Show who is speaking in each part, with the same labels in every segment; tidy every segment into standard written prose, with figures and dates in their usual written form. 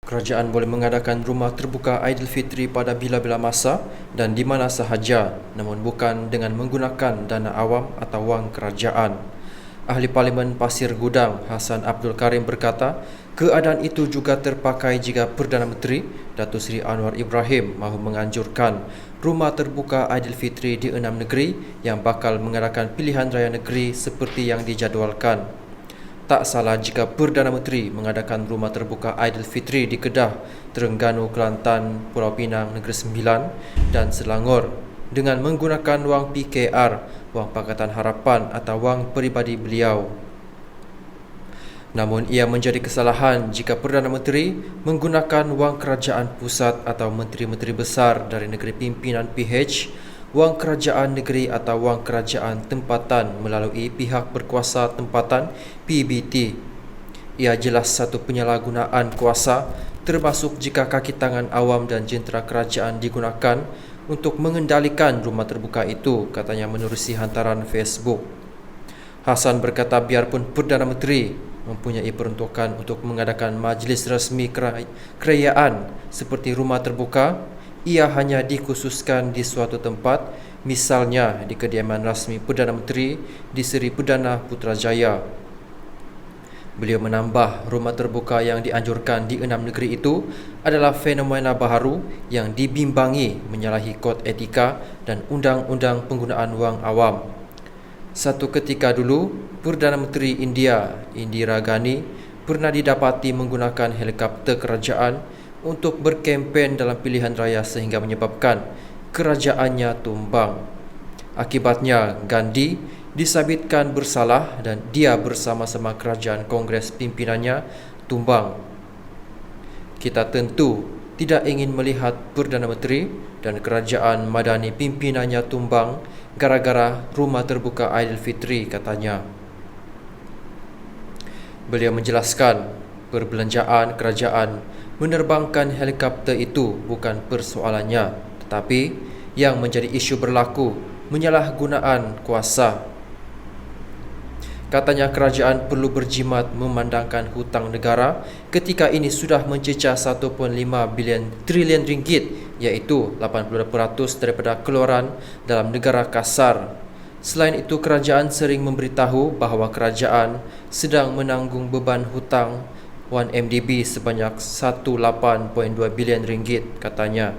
Speaker 1: Kerajaan boleh mengadakan rumah terbuka Aidilfitri pada bila-bila masa dan di mana sahaja, namun bukan dengan menggunakan dana awam atau wang kerajaan. Ahli Parlimen Pasir Gudang Hassan Abdul Karim berkata, keadaan itu juga terpakai jika Perdana Menteri Datuk Seri Anwar Ibrahim mahu menganjurkan rumah terbuka Aidilfitri di 6 negeri yang bakal mengadakan pilihan raya negeri seperti yang dijadualkan. Tak salah jika Perdana Menteri mengadakan rumah terbuka Aidilfitri di Kedah, Terengganu, Kelantan, Pulau Pinang, Negeri Sembilan dan Selangor dengan menggunakan wang PKR, wang Pakatan Harapan atau wang peribadi beliau. Namun ia menjadi kesalahan jika Perdana Menteri menggunakan wang kerajaan pusat atau menteri-menteri besar dari negeri pimpinan PH, wang kerajaan negeri atau wang kerajaan tempatan melalui pihak berkuasa tempatan PBT. Ia jelas satu penyalahgunaan kuasa, termasuk jika kaki tangan awam dan jentera kerajaan digunakan untuk mengendalikan rumah terbuka itu, katanya menerusi hantaran Facebook. Hassan berkata biarpun Perdana Menteri mempunyai peruntukan untuk mengadakan majlis rasmi kerajaan seperti rumah terbuka, ia hanya dikhususkan di suatu tempat, misalnya di kediaman rasmi Perdana Menteri di Seri Perdana Putrajaya. Beliau menambah rumah terbuka yang dianjurkan di 6 negeri itu adalah fenomena baharu yang dibimbangi menyalahi kod etika dan undang-undang penggunaan wang awam. Satu ketika dulu, Perdana Menteri India Indira Gandhi pernah didapati menggunakan helikopter kerajaan untuk berkempen dalam pilihan raya sehingga menyebabkan kerajaannya tumbang. Akibatnya, Gandhi disabitkan bersalah dan dia bersama-sama kerajaan Kongres pimpinannya tumbang. Kita tentu tidak ingin melihat Perdana Menteri dan kerajaan madani pimpinannya tumbang gara-gara rumah terbuka Aidilfitri, katanya. Beliau menjelaskan perbelanjaan kerajaan menerbangkan helikopter itu bukan persoalannya, tetapi yang menjadi isu berlaku menyalahgunaan kuasa. Katanya kerajaan perlu berjimat memandangkan hutang negara ketika ini sudah mencecah 1.5 trilion ringgit, iaitu 80% daripada keluaran dalam negara kasar. Selain itu, kerajaan sering memberitahu bahawa kerajaan sedang menanggung beban hutang 1MDB sebanyak 18.2 bilion ringgit, katanya.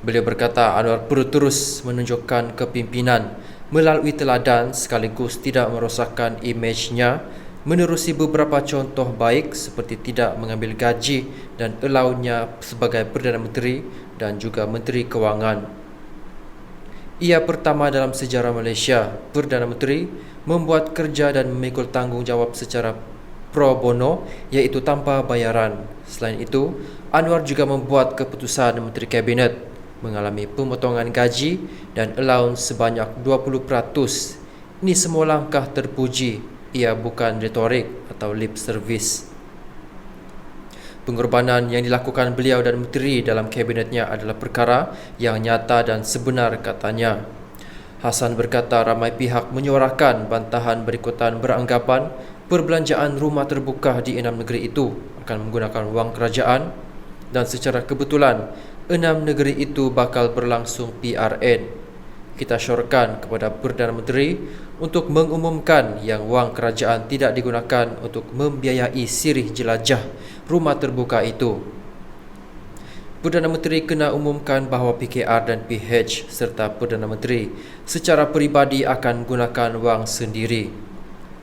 Speaker 1: Beliau berkata Anwar perlu terus menunjukkan kepimpinan melalui teladan sekaligus tidak merosakkan imejnya, menerusi beberapa contoh baik seperti tidak mengambil gaji dan allowance-nya sebagai Perdana Menteri dan juga Menteri Kewangan. Ia pertama dalam sejarah Malaysia, Perdana Menteri membuat kerja dan memikul tanggungjawab secara pro bono, iaitu tanpa bayaran. Selain itu, Anwar juga membuat keputusan Menteri Kabinet mengalami pemotongan gaji dan allowance sebanyak 20%. Ini semua langkah terpuji, ia bukan retorik atau lip service. Pengorbanan yang dilakukan beliau dan menteri dalam kabinetnya adalah perkara yang nyata dan sebenar, katanya. Hassan berkata ramai pihak menyuarakan bantahan berikutan beranggapan perbelanjaan rumah terbuka di 6 negeri itu akan menggunakan wang kerajaan dan secara kebetulan 6 negeri itu bakal berlangsung PRN. Kita syorkan kepada Perdana Menteri untuk mengumumkan yang wang kerajaan tidak digunakan untuk membiayai sirih jelajah rumah terbuka itu. Perdana Menteri kena umumkan bahawa PKR dan PH serta Perdana Menteri secara peribadi akan gunakan wang sendiri.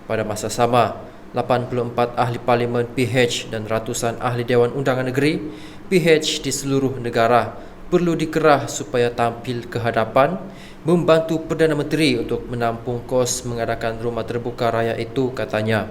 Speaker 1: Pada masa sama, 84 ahli parlimen PH dan ratusan ahli Dewan Undangan Negeri PH di seluruh negara perlu dikerah supaya tampil ke hadapan membantu Perdana Menteri untuk menampung kos mengadakan rumah terbuka raya itu, katanya.